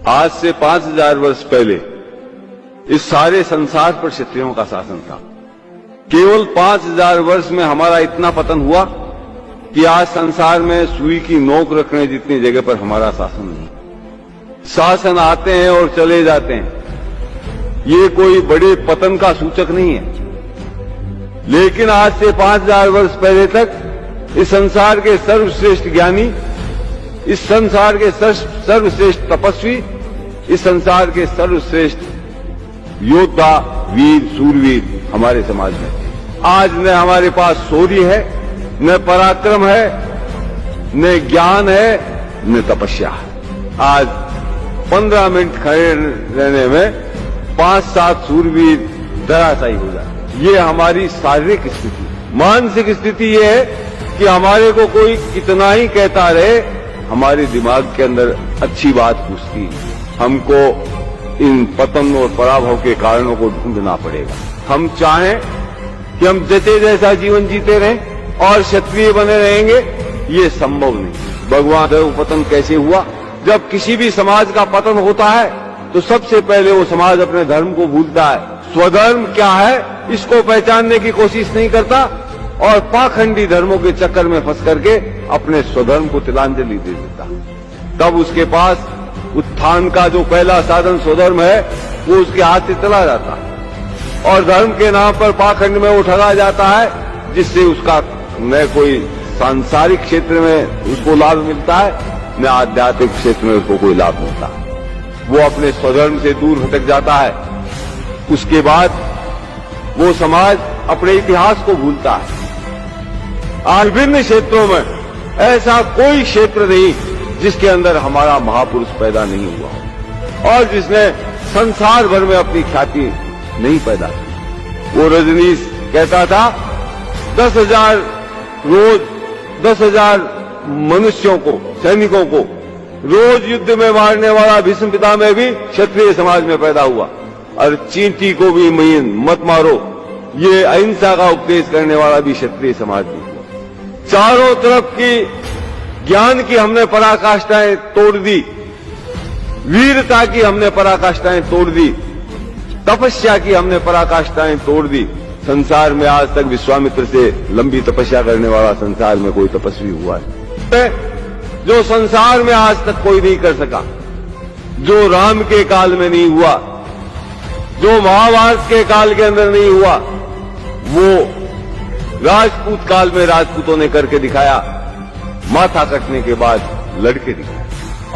आज से 5000 वर्ष पहले इस सारे संसार पर क्षत्रियों का शासन था। केवल 5000 वर्ष में हमारा इतना पतन हुआ कि आज संसार में सुई की नोक रखने जितनी जगह पर हमारा शासन नहीं। शासन आते हैं और चले जाते हैं, ये कोई बड़े पतन का सूचक नहीं है। लेकिन आज से 5000 वर्ष पहले तक इस संसार के सर्वश्रेष्ठ ज्ञानी, इस संसार के सर्वश्रेष्ठ तपस्वी, इस संसार के सर्वश्रेष्ठ योद्धा, वीर, सूरवीर हमारे समाज में थे। आज न हमारे पास शौर्य है, न पराक्रम है, न ज्ञान है, न तपस्या है। आज 15 मिनट खड़े रहने में 5-7 सूरवीर धराशायी हो जाते। ये हमारी शारीरिक स्थिति। मानसिक स्थिति ये है कि हमारे को कोई कितना ही कहता रहे, हमारे दिमाग के अंदर अच्छी बात घुसती। हमको इन पतन और पराभव के कारणों को ढूंढना पड़ेगा। हम चाहें कि हम जैसे जैसा जीवन जीते रहें और क्षत्रिय बने रहेंगे, ये संभव नहीं। भगवान का पतन कैसे हुआ? जब किसी भी समाज का पतन होता है तो सबसे पहले वो समाज अपने धर्म को भूलता है। स्वधर्म क्या है इसको पहचानने की कोशिश नहीं करता और पाखंडी धर्मों के चक्कर में फंस करके अपने स्वधर्म को तिलांजलि दे देता। तब उसके पास उत्थान का जो पहला साधन स्वधर्म है वो उसके हाथ से चला जाता है और धर्म के नाम पर पाखंड में वो ठगा जाता है, जिससे उसका न कोई सांसारिक क्षेत्र में उसको लाभ मिलता है, न आध्यात्मिक क्षेत्र में उसको कोई लाभ मिलता है। वो अपने स्वधर्म से दूर भटक जाता है। उसके बाद वो समाज अपने इतिहास को भूलता है। आज विभिन्न क्षेत्रों में ऐसा कोई क्षेत्र नहीं जिसके अंदर हमारा महापुरुष पैदा नहीं हुआ हो और जिसने संसार भर में अपनी ख्याति नहीं पैदा की। वो रजनीश कहता था 10,000 रोज 10,000 मनुष्यों को, सैनिकों को रोज युद्ध में मारने वाला भीष्म पितामह भी क्षत्रिय समाज में पैदा हुआ। और चींटी को भी मत मारो, ये अहिंसा का उपदेश करने वाला भी क्षत्रिय समाज में हुआ। चारों तरफ की ज्ञान की हमने पराकाष्ठाएं तोड़ दी, वीरता की हमने पराकाष्ठाएं तोड़ दी, तपस्या की हमने पराकाष्ठाएं तोड़ दी। संसार में आज तक विश्वामित्र से लंबी तपस्या करने वाला संसार में कोई तपस्वी हुआ है जो संसार में आज तक कोई नहीं कर सका, जो राम के काल में नहीं हुआ, जो महाभारत के काल के अंदर नहीं हुआ, वो राजपूत काल में राजपूतों ने करके दिखाया। माथा कटने के बाद लड़के दिखाए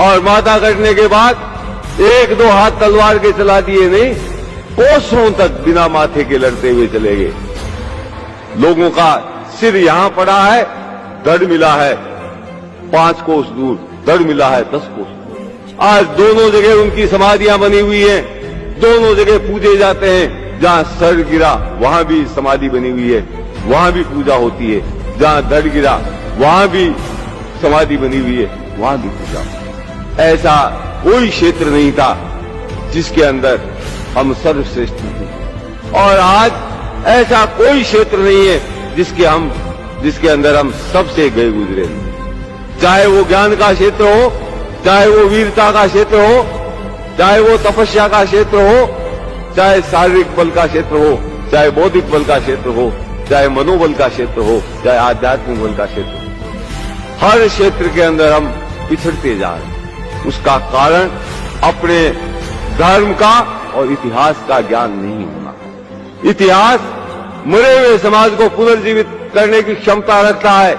और माथा कटने के बाद 1-2 हाथ तलवार के चला दिए नहीं, कोसों तक बिना माथे के लड़ते हुए चले गए। लोगों का सिर यहां पड़ा है, धड़ मिला है 5 कोस दूर, धड़ मिला है 10 कोस दूर। आज दोनों जगह उनकी समाधियां बनी हुई हैं, दोनों जगह पूजे जाते हैं। जहां सर गिरा वहां भी समाधि बनी हुई है, वहां भी पूजा होती है। जहां धड़ गिरा वहां भी समाधि बनी हुई है, वहां भी पूजा। ऐसा कोई क्षेत्र नहीं था जिसके अंदर हम सर्वश्रेष्ठ नहीं, और आज ऐसा कोई क्षेत्र नहीं है जिसके अंदर हम सबसे गए गुजरे। चाहे वो ज्ञान का क्षेत्र हो, चाहे वो वीरता का क्षेत्र हो, चाहे वो तपस्या का क्षेत्र हो, चाहे शारीरिक बल का क्षेत्र हो, चाहे बौद्धिक बल का क्षेत्र हो, चाहे मनोबल का क्षेत्र हो, चाहे आध्यात्मिक बल का क्षेत्र हो, हर क्षेत्र के अंदर हम पिछड़ते जा रहे हैं। उसका कारण अपने धर्म का और इतिहास का ज्ञान नहीं होना। इतिहास मरे हुए समाज को पुनर्जीवित करने की क्षमता रखता है।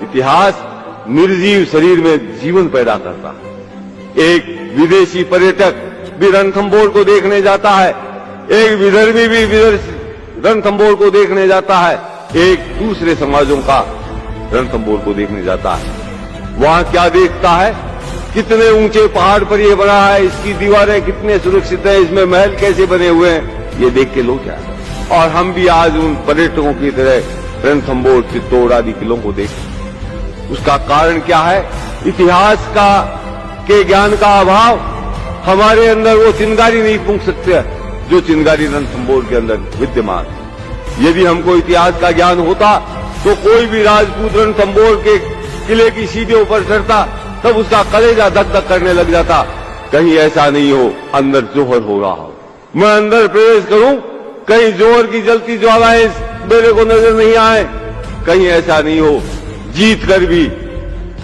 इतिहास निर्जीव शरीर में जीवन पैदा करता है। एक विदेशी पर्यटक भी रणथंभौर को देखने जाता है, एक विदर्भी भी रणथंभौर को देखने जाता है, एक दूसरे समाजों का रणथंभौर को देखने जाता है। वहां क्या देखता है? कितने ऊंचे पहाड़ पर ये बना है, इसकी दीवारें कितने सुरक्षित हैं, इसमें महल कैसे बने हुए हैं, ये देख के लोग जाते हैं। और हम भी आज उन पर्यटकों की तरह रणथंभौर, चित्तौड़ आदि किलों को देखते। उसका कारण क्या है? इतिहास के ज्ञान का अभाव। हमारे अंदर वो चिंगारी नहीं फूंक सकते जो चिंगारी रणथंभौर के अंदर विद्यमान। यदि हमको इतिहास का ज्ञान होता तो कोई भी राजपूत रणथंभौर के किले की सीढ़ियों पर चढ़ता तब उसका कलेजा धक धक करने लग जाता, कहीं ऐसा नहीं हो अंदर जोहर हो रहा हो, मैं अंदर प्रवेश करूं, कहीं जोहर की जलती ज्वालाएं मेरे को नजर नहीं आए, कहीं ऐसा नहीं हो जीत कर भी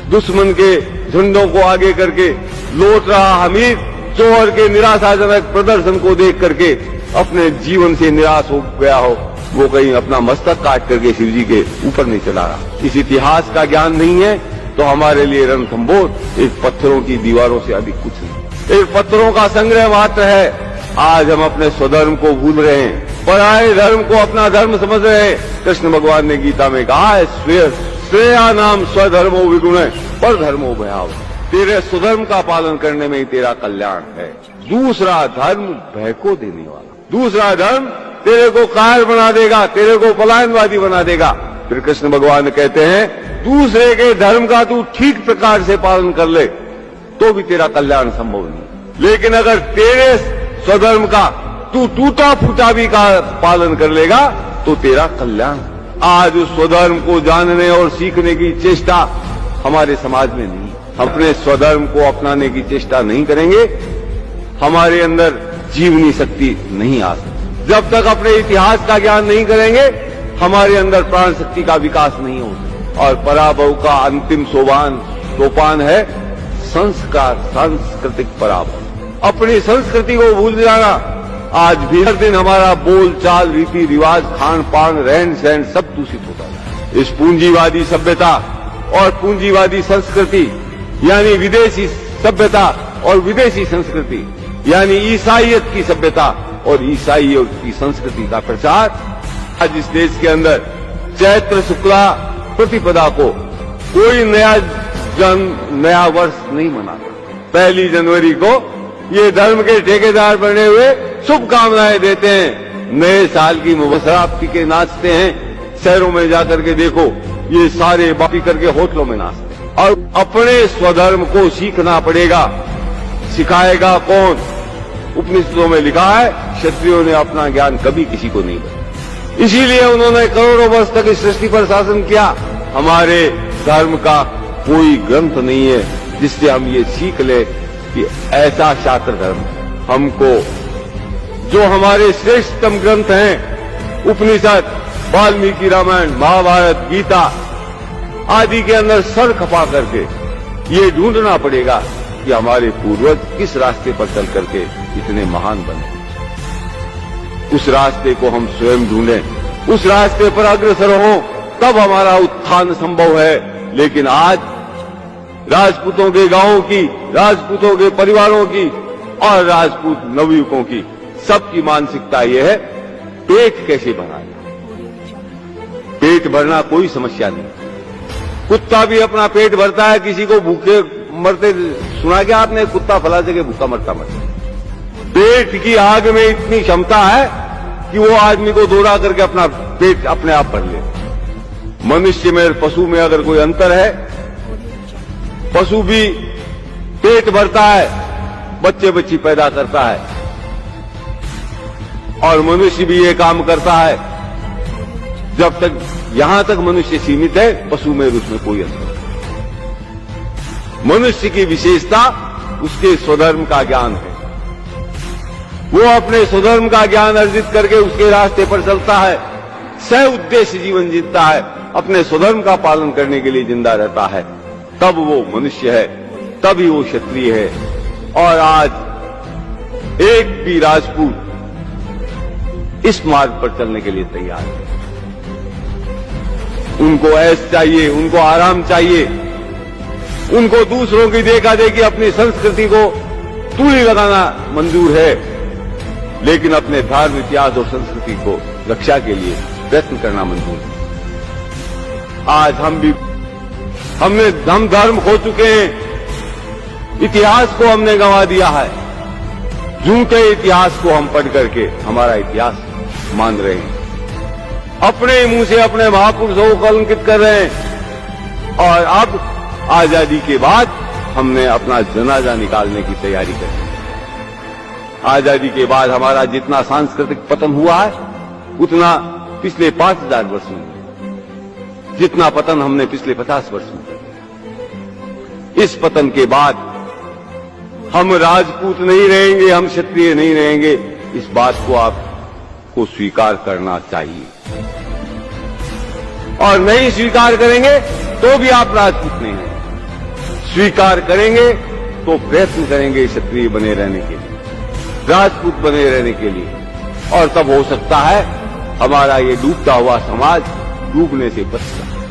दुश्मन के झंडों को आगे करके लौट रहा हमीर जोहर के निराशाजनक प्रदर्शन को देख करके अपने जीवन से निराश हो गया हो, वो कहीं अपना मस्तक काट करके शिव जी के ऊपर नहीं चला रहा। इस इतिहास का ज्ञान नहीं है तो हमारे लिए रणथंभौर एक पत्थरों की दीवारों से अधिक कुछ नहीं, एक पत्थरों का संग्रह मात्र है। आज हम अपने स्वधर्म को भूल रहे हैं, पराये धर्म को अपना धर्म समझ रहे हैं। कृष्ण भगवान ने गीता में कहा है, श्रेया नाम स्वधर्मो विगुण पर धर्मो भयाव, तेरे स्वधर्म का पालन करने में ही तेरा कल्याण है। दूसरा धर्म भय को देने वाला, दूसरा धर्म तेरे को कायर बना देगा, तेरे को पलायनवादी बना देगा। फिर कृष्ण भगवान कहते हैं, दूसरे के धर्म का तू ठीक प्रकार से पालन कर ले तो भी तेरा कल्याण संभव नहीं, लेकिन अगर तेरे स्वधर्म का तू टूटा फूटा भी का पालन कर लेगा तो तेरा कल्याण। आज उस स्वधर्म को जानने और सीखने की चेष्टा हमारे समाज में नहीं। अपने स्वधर्म को अपनाने की चेष्टा नहीं करेंगे, हमारे अंदर जीवनी शक्ति नहीं आ सकती। जब तक अपने इतिहास का ज्ञान नहीं करेंगे, हमारे अंदर प्राण शक्ति का विकास नहीं हो सकता। और पराभव का अंतिम सोपान है संस्कार, सांस्कृतिक पराभव, अपनी संस्कृति को भूल जाना। आज भी हर दिन हमारा बोल चाल, रीति रिवाज, खान पान, रहन सहन सब दूषित होता है। इस पूंजीवादी सभ्यता और पूंजीवादी संस्कृति यानी विदेशी सभ्यता और विदेशी संस्कृति यानी ईसाइयत की सभ्यता और ईसाइयों की संस्कृति का प्रचार आज इस देश के अंदर चैत्र शुक्ला प्रतिपदा को कोई नया वर्ष नहीं मनाता। 1 जनवरी को ये धर्म के ठेकेदार बने हुए शुभकामनाएं देते हैं, नए साल की शराब पी के नाचते हैं। शहरों में जाकर के देखो, ये सारे बापी करके होटलों में नाचते हैं। और अपने स्वधर्म को सीखना पड़ेगा। सिखाएगा कौन? उपनिषदों में लिखा है, क्षत्रियों ने अपना ज्ञान कभी किसी को नहीं दिया, इसीलिए उन्होंने करोड़ों वर्ष तक इस सृष्टि पर शासन किया। हमारे धर्म का कोई ग्रंथ नहीं है जिससे हम ये सीख ले कि ऐसा शास्त्र धर्म हमको, जो हमारे श्रेष्ठतम ग्रंथ हैं, उपनिषद, वाल्मीकि रामायण, महाभारत, गीता आदि के अंदर सर खपा करके ये ढूंढना पड़ेगा कि हमारे पूर्वज किस रास्ते पर चल करके इतने महान बने। उस रास्ते को हम स्वयं ढूंढें, उस रास्ते पर अग्रसर हों, तब हमारा उत्थान संभव है। लेकिन आज राजपूतों के गांवों की, राजपूतों के परिवारों की और राजपूत नवयुवकों की सबकी मानसिकता यह है, पेट कैसे भराए। पेट भरना कोई समस्या नहीं, कुत्ता भी अपना पेट भरता है। किसी को भूखे मरते सुना क्या आपने? कुत्ता फला जगह भूखा मरता। पेट की आग में इतनी क्षमता है कि वो आदमी को दौड़ा करके अपना पेट अपने आप भर ले। मनुष्य में, पशु में अगर कोई अंतर है, पशु भी पेट भरता है, बच्चे बच्ची पैदा करता है, और मनुष्य भी ये काम करता है। जब तक यहां तक मनुष्य सीमित है, पशु में उसमें कोई अंतर नहीं। मनुष्य की विशेषता उसके स्वधर्म का ज्ञान है। वो अपने स्वधर्म का ज्ञान अर्जित करके उसके रास्ते पर चलता है, सह उद्देश्य जीवन जीता है, अपने स्वधर्म का पालन करने के लिए जिंदा रहता है, तब वो मनुष्य है, तभी वो क्षत्रिय है। और आज एक भी राजपूत इस मार्ग पर चलने के लिए तैयार है। उनको ऐश चाहिए, उनको आराम चाहिए, उनको दूसरों की देखा देखी अपनी संस्कृति को तूली लगाना मंजूर है, लेकिन अपने धर्म, इतिहास और संस्कृति को रक्षा के लिए प्रयत्न करना मंजूर है। आज हम धर्म खो चुके हैं, इतिहास को हमने गंवा दिया है। झूठे इतिहास को हम पढ़ करके हमारा इतिहास मान रहे हैं, अपने मुंह से अपने महापुरुषों को कलंकित कर रहे हैं। और अब आजादी के बाद हमने अपना जनाजा निकालने की तैयारी कर ली। आजादी के बाद हमारा जितना सांस्कृतिक पतन हुआ है, उतना पिछले 5000 वर्षों में, जितना पतन हमने पिछले 50 वर्षों में। इस पतन के बाद हम राजपूत नहीं रहेंगे, हम क्षत्रिय नहीं रहेंगे, इस बात को आपको स्वीकार करना चाहिए। और नहीं स्वीकार करेंगे तो भी आप राजपूत नहीं हैं। स्वीकार करेंगे तो प्रयत्न करेंगे क्षत्रिय बने रहने के लिए, राजपूत बने रहने के लिए, और तब हो सकता है हमारा ये डूबता हुआ समाज डूबने से बच जाए।